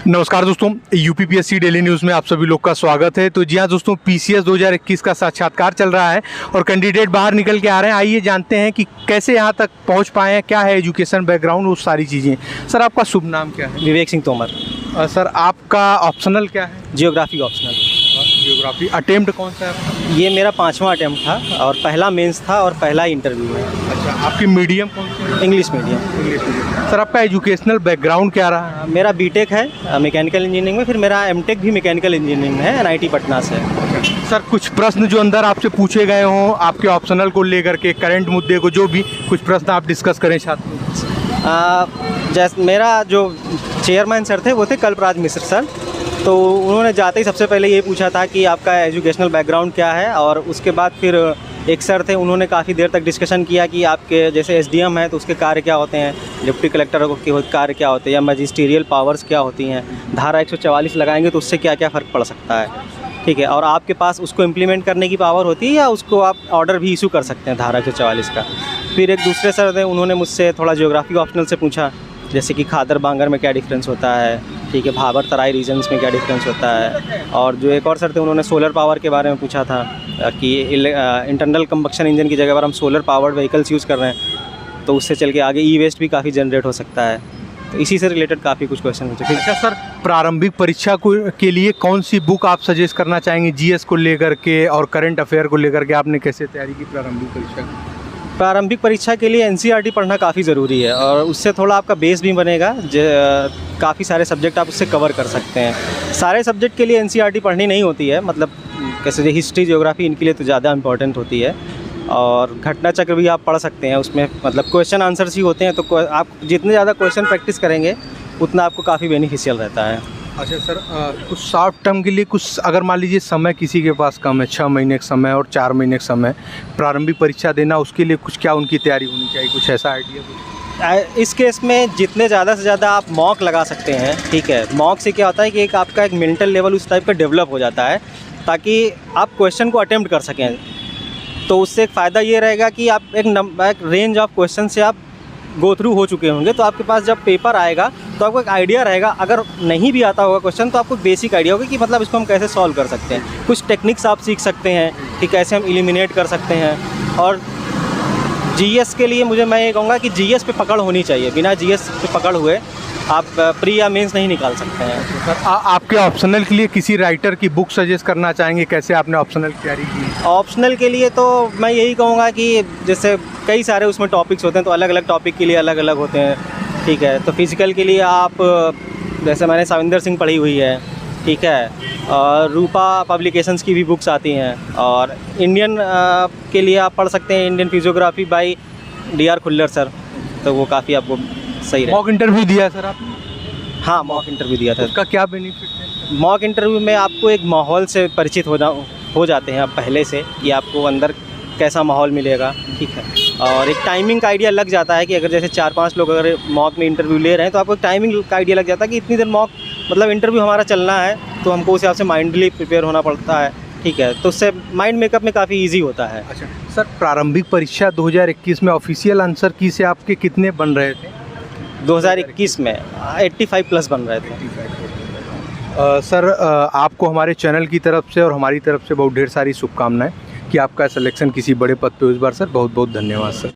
नमस्कार दोस्तों, UPPSC daily news में आप सभी लोग का स्वागत है। तो जी हाँ दोस्तों, पीसीएस 2021 का साक्षात्कार चल रहा है और कैंडिडेट बाहर निकल के आ रहे हैं। आइए जानते हैं कि कैसे यहाँ तक पहुँच पाए हैं, क्या है एजुकेशन बैकग्राउंड, वो सारी चीज़ें। सर आपका शुभ नाम क्या है? विवेक सिंह तोमर। सर आपका ऑप्शनल क्या है? Geography optional. जियोग्राफी। अटेम्प्ट कौन सा है आपका? ये मेरा 5वां अटेम्प्ट था और पहला मेंस था और पहला इंटरव्यू है। अच्छा, आपकी मीडियम कौन सी है? English medium. English medium. Sir आपका एजुकेशनल बैकग्राउंड क्या रहा है? मेरा बीटेक है मैकेनिकल इंजीनियरिंग में, फिर मेरा एमटेक भी मैकेनिकल इंजीनियरिंग में है एनआईटी पटना से। सर कुछ प्रश्न जो अंदर आपसे पूछे गए हों आपके ऑप्शनल को लेकर के, करंट मुद्दे को, जो भी कुछ प्रश्न आप डिस्कस करें छात्र। जैसे मेरा जो चेयरमैन सर थे वो थे कल्पराज मिश्र सर, तो उन्होंने जाते ही सबसे पहले ये पूछा था कि आपका एजुकेशनल बैकग्राउंड क्या है, और उसके बाद फिर एक सर थे, उन्होंने काफ़ी देर तक डिस्कशन किया कि आपके जैसे एसडीएम है तो उसके कार्य क्या होते हैं, डिप्टी कलेक्टर के कार्य क्या होते हैं, या मजिस्ट्रियल पावर्स क्या होती हैं, धारा 144 लगाएंगे तो उससे क्या क्या फ़र्क पड़ सकता है, ठीक है, और आपके पास उसको इम्प्लीमेंट करने की पावर होती है या उसको आप ऑर्डर भी इशू कर सकते हैं धारा 144 का। फिर एक दूसरे सर थे, उन्होंने मुझसे थोड़ा ज्योग्राफी ऑप्शनल से पूछा, जैसे कि खादर बांगर में क्या डिफरेंस होता है, ठीक है, भाबर तराई रीजन्स में क्या डिफरेंस होता है। और जो एक और सर थे उन्होंने सोलर पावर के बारे में पूछा था कि इंटरनल कंबक्शन इंजन की जगह पर हम सोलर पावर्ड व्हीकल्स यूज़ कर रहे हैं तो उससे चल के आगे ई वेस्ट भी काफ़ी जनरेट हो सकता है। तो इसी से रिलेटेड काफ़ी कुछ क्वेश्चन पूछे। अच्छा सर, प्रारंभिक परीक्षा के लिए कौन सी बुक आप सजेस्ट करना चाहेंगे जीएस को लेकर के और करंट अफेयर को लेकर के? आपने कैसे तैयारी की प्रारंभिक परीक्षा की? प्रारंभिक परीक्षा के लिए एनसीईआरटी पढ़ना काफ़ी ज़रूरी है और उससे थोड़ा आपका बेस भी बनेगा। काफ़ी सारे सब्जेक्ट आप उससे कवर कर सकते हैं। सारे सब्जेक्ट के लिए एनसीईआरटी पढ़नी नहीं होती है, मतलब कैसे हिस्ट्री ज्योग्राफी इनके लिए तो ज़्यादा इंपॉर्टेंट होती है। और घटना चक्र भी आप पढ़ सकते हैं, उसमें मतलब क्वेश्चन आंसर्स ही होते हैं, तो आप जितने ज़्यादा क्वेश्चन प्रैक्टिस करेंगे उतना आपको काफ़ी बेनिफिशियल रहता है। अच्छा सर, कुछ शॉर्ट टर्म के लिए कुछ, अगर मान लीजिए समय किसी के पास कम है, 6 महीने का समय और 4 महीने का समय, प्रारंभिक परीक्षा देना, उसके लिए कुछ क्या उनकी तैयारी होनी चाहिए, कुछ ऐसा आइडिया? इस केस में जितने ज़्यादा से ज़्यादा आप मॉक लगा सकते हैं, ठीक है। मॉक से क्या होता है कि एक आपका एक मेंटल लेवल उस टाइप का डेवलप हो जाता है ताकि आप क्वेश्चन को अटेम्प्ट कर सकें। तो उससे एक फ़ायदा ये रहेगा कि आप एक रेंज ऑफ क्वेश्चन से आप गो थ्रू हो चुके होंगे, तो आपके पास जब पेपर आएगा तो आपको एक आइडिया रहेगा। अगर नहीं भी आता होगा क्वेश्चन तो आपको बेसिक आइडिया होगा कि मतलब इसको हम कैसे सॉल्व कर सकते हैं। कुछ टेक्निक्स आप सीख सकते हैं कि कैसे हम एलिमिनेट कर सकते हैं। और जीएस के लिए मैं ये कहूँगा कि जीएस पे पकड़ होनी चाहिए। बिना जीएस पे पकड़ हुए आप प्री या मेंस नहीं निकाल सकते हैं। सर आपके ऑप्शनल के लिए किसी राइटर की बुक सजेस्ट करना चाहेंगे? कैसे आपने ऑप्शनल की तैयारी की? ऑप्शनल के लिए तो मैं यही कहूँगा कि जैसे कई सारे उसमें टॉपिक्स होते हैं, तो अलग अलग टॉपिक के लिए अलग अलग होते हैं, ठीक है। तो फिज़िकल के लिए आप जैसे मैंने साविंदर सिंह पढ़ी हुई है, ठीक है, और रूपा पब्लिकेशंस की भी बुक्स आती हैं। और इंडियन के लिए आप पढ़ सकते हैं Indian physiography by DR Khullar sir, तो वो काफ़ी आपको सही है। मॉक इंटरव्यू दिया सर आपने? हाँ, मॉक इंटरव्यू दिया था। उसका क्या बेनिफिट है? मॉक इंटरव्यू में आपको एक माहौल से परिचित हो जाते हैं आप पहले से, कि आपको अंदर कैसा माहौल मिलेगा, ठीक है। और एक टाइमिंग का आइडिया लग जाता है कि अगर जैसे 4-5 लोग अगर मॉक में इंटरव्यू ले रहे हैं तो आपको एक टाइमिंग का आइडिया लग जाता है कि इतनी देर मॉक मतलब इंटरव्यू हमारा चलना है, तो हमको उस हिसाब से माइंडली प्रिपेयर होना पड़ता है, ठीक है। तो उससे माइंड मेकअप में काफ़ी ईजी होता है। अच्छा सर, प्रारंभिक परीक्षा 2021 में ऑफिशियल आंसर की से आपके कितने बन रहे थे? 2021 में 85 प्लस बन रहे थे। सर आपको हमारे चैनल की तरफ से और हमारी तरफ से बहुत ढेर सारी शुभकामनाएं कि आपका सिलेक्शन किसी बड़े पद पे हो इस बार। सर बहुत बहुत धन्यवाद सर।